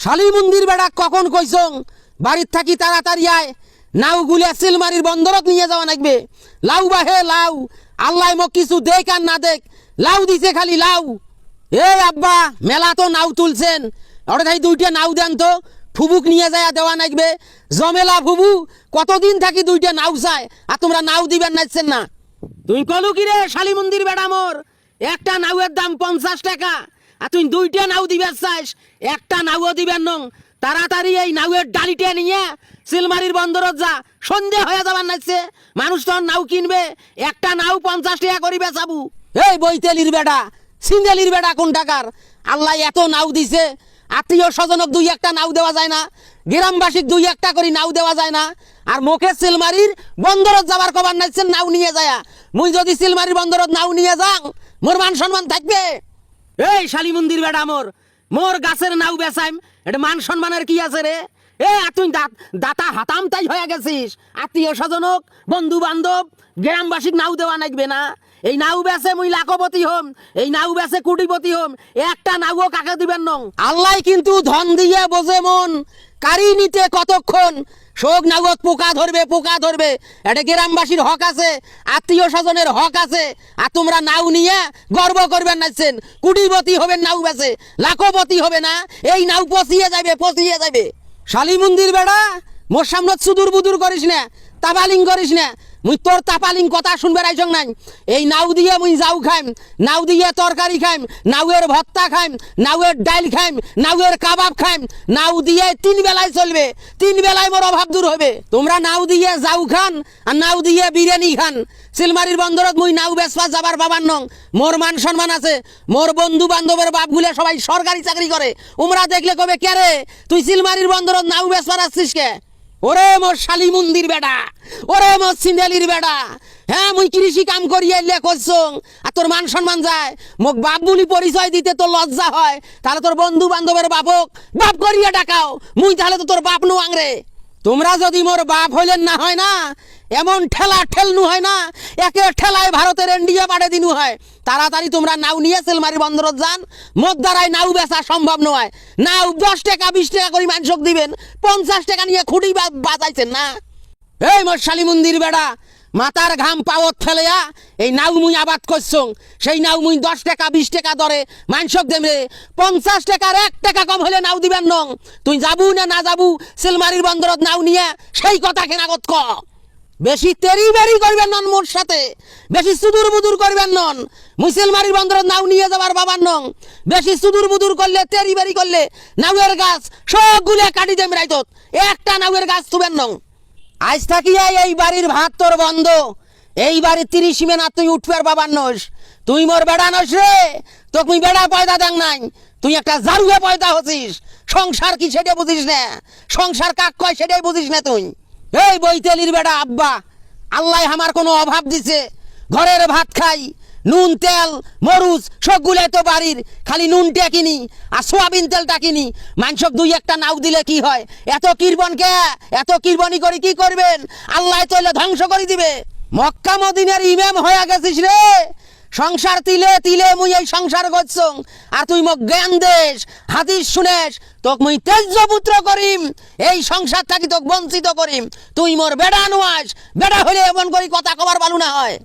শালি মন্দির বেড়া কখন কইছং বাড়ির থাকি তাড়াতাড়ি আয়, নাও গুলিয়া সিলমারির বন্দরত নিয়ে যাওয়া লাগবে। লাউ বাহে লাউ, আল্লাহ মোক কিছু দেখ আর না দেখ, লাউ দিছে খালি লাউ। এই আব্বা মেলা তো নাও তুলছেন, ওরে ভাই দুইটা নাও দেন তো, ফুবুক নিয়ে যায় দেওয়া লাগবে। জমেলা ফুবু কতদিন থাকি দুইটা নাও চায়, আর তোমরা নাও দিবেন নাইছেন না। তুই কলু কি রে শালি মন্দির বেড়া, মোর একটা নাউয়ের দাম 50 টাকা, আর তুই দুইটা নাও দিবে চাইস, একটা নাও দিবেন নং। তাড়াতাড়ি এই নাউয়ের ডালিটা নিয়ে সিলমারির বন্দরত যা, সন্ধে হয়ে যাবার নাইছে, মানুষ তো নাও কিনবে। একটা নাও 50 টাকা করি বেচাবু। এই বইতেলির বেড়া, সিঙ্গেলির বেড়া কোন টাকার, আল্লাহ এত নাও দিছে, আত্মীয় স্বজনক দুই একটা নাও দেওয়া যায় না, গ্রামবাসীক দুই একটা করে নাও দেওয়া যায় না। আর মুখে সিলমারির বন্দরত যাবার কবার নাইছেন নাও নিয়ে যায়। মুই যদি সিলমারির বন্দরত নাও নিয়ে যাও, মোর মান সম্মান থাকবে? এই শালি মন্দির বেড়া, মোর গাছের নাও বেচাইম, এটা মান সম্মানের কি আছে রে? এ তুই দাতা হাতাম তাই হয়ে গেছিস, আত্মীয় স্বজনক বন্ধু বান্ধব গ্রামবাসীক নাও দেওয়া লাগবে না? এই নাও বেচে মুই লাখপতি হম, এই নাও বেচে কোটিপতি হম, একটা নাও কাকে দিবেন নং? আল্লাহ কিন্তু ধন দিয়ে বোঝে মন, কারি নিতে কতক্ষণ, শোক নাগত পোকা ধরবে পোকা ধরবে। এটা গ্রামবাসীর হক আছে, আত্মীয় স্বজনের হক আছে, আর তোমরা নাও নিয়ে গর্ব করবেন নাইছেন, কোটিপতি হবেন নাও বেচে, লাখপতি হবে না। এই নাও পচিয়ে যাবে পচিয়ে যাবে। শালি মন্দির বেড়া, মোর সামনে সুদূর বুদুর করিস না, তাবালিং করিস না। মুই তোর তাপালিং কথা শুনবে রাইছং নাই। এই নাও দিয়ে মুই যাও খাইম, নাও দিয়ে তরকারি খাইম, নাউয়ের ভর্তা খাইম, নাউয়ের ডাইল খাইম, নাউয়ের কাবাব খাইম। নাও দিয়ে 3 বেলায় চলবে, 3 বেলায় মোর অভাব দূর হবে। তোমরা নাও দিয়ে যাও খান আর নাও দিয়ে বিরিয়ানি খান। সিলমারির বন্দরত মুই নাও বেচপা যাবার বাবার নং, মোর মান সম্মান আছে। মোর বন্ধু বান্ধবের বাপগুলো সবাই সরকারি চাকরি করে, উমরা দেখলে কবে কে রে তুই সিলমারির বন্দরত নাও বেচপা আসছিস কে? ওরে মোর শালি মন্দির বেড়া, ওরে মোর সিন্দেলির বেড়া, হ্যাঁ মুই কৃষি কাম করিয়ে এলে করছং, আর তোর মান সম্মান যায়? মোক বাপ বলি পরিচয় দিতে তোর লজ্জা হয়? তাহলে তোর বন্ধু বান্ধবের বাপক বাপ করিয়ে ডাকাও, মুই তাহলে তো তোর বাপ নু আংরে। তোমরা যদি মোর বাপ হইলেন না হয় না, এমন ঠেলা ঠেলনু হয় না, একে ঠেলায় ভারতের ইন্ডিয়া পাঠে দিনু হয়। তাড়াতাড়ি তোমরা নাও নিয়ে সিলমারি বন্দরত যান, মোর দ্বারাই নাও বেচা সম্ভব নয়। নাও 10 টাকা 20 টাকা করে মানুষক দিবেন, 50 টাকা নিয়ে খুঁটি বাঁচাইছেন না। এই মোর শালি মন্দির বেড়া, মাথার ঘাম পাওয়াত ফেলেয়া এই নাও মুই আবাদ করছং, সেই নাও মুই 10 টাকা 20 টাকা দরে মানুষক দেবে। 50 টাকার 1 টাকা কম হলে নাও দিবেন নং। তুই যাবু না না যাবু সিলমারির বন্দরত নাও নিয়ে, সেই কথা কেনাগত ক। বেশি তেরি বেরি করবেন নন মোর সাথে, বেশি সুদূর বুদুর করবেন নন। মুই সিলমারির বন্দরত নাও নিয়ে যাবার বাবার নং। বেশি সুদূর বুদুর করলে তেরি বেরি করলে নাউয়ের গাছ সবগুলো কাটি দেম রাইতত, একটা নাউয়ের গাছ তুবেন নং। আজ থাকিয়া এই বাড়ির ভাত তোর বন্ধ, এই বাড়ির 30 মেনা তুই উঠবার বাবার নস। তুই মোর বেড়া নস রে, তোকে মুই বেড়া পয়দা দেন নাই, তুই একটা জারুয়ে পয়দা হচ্ছিস। সংসার কি সেটা বুঝিস না, সংসার কাক কয় সেটাই বুঝিস না তুই। এই বইতেলির বেড়া আব্বা, আল্লাহ আমার কোনো অভাব দিছে, ঘরের ভাত খাই, নুন তেল মরুচ সবগুলাই তো বাড়ির, খালি নুনটা কিনি আর সোয়াবিন তেলটা কিনি। মানুষক দুই একটা নাও দিলে কি হয়? এত কিরবন কে, এত কিরবনি করে কি করবেন? আল্লাহ তৈলে ধ্বংস করে দিবে। মক্কা মদিনার ইমাম হয়ে গেছিস রে, সংসার তিলে তিলে মুই এই সংসার করছং, আর তুই মোক জ্ঞান দেশ হাদিস শুনেস, তোক মুই তেজ্য পুত্র করিম, এই সংসার থাকি তোক বঞ্চিত করিম। তুই মোর বেড়া নোয়াস, বেড়া হলে এমন করি কথা কবার পালু না হয়।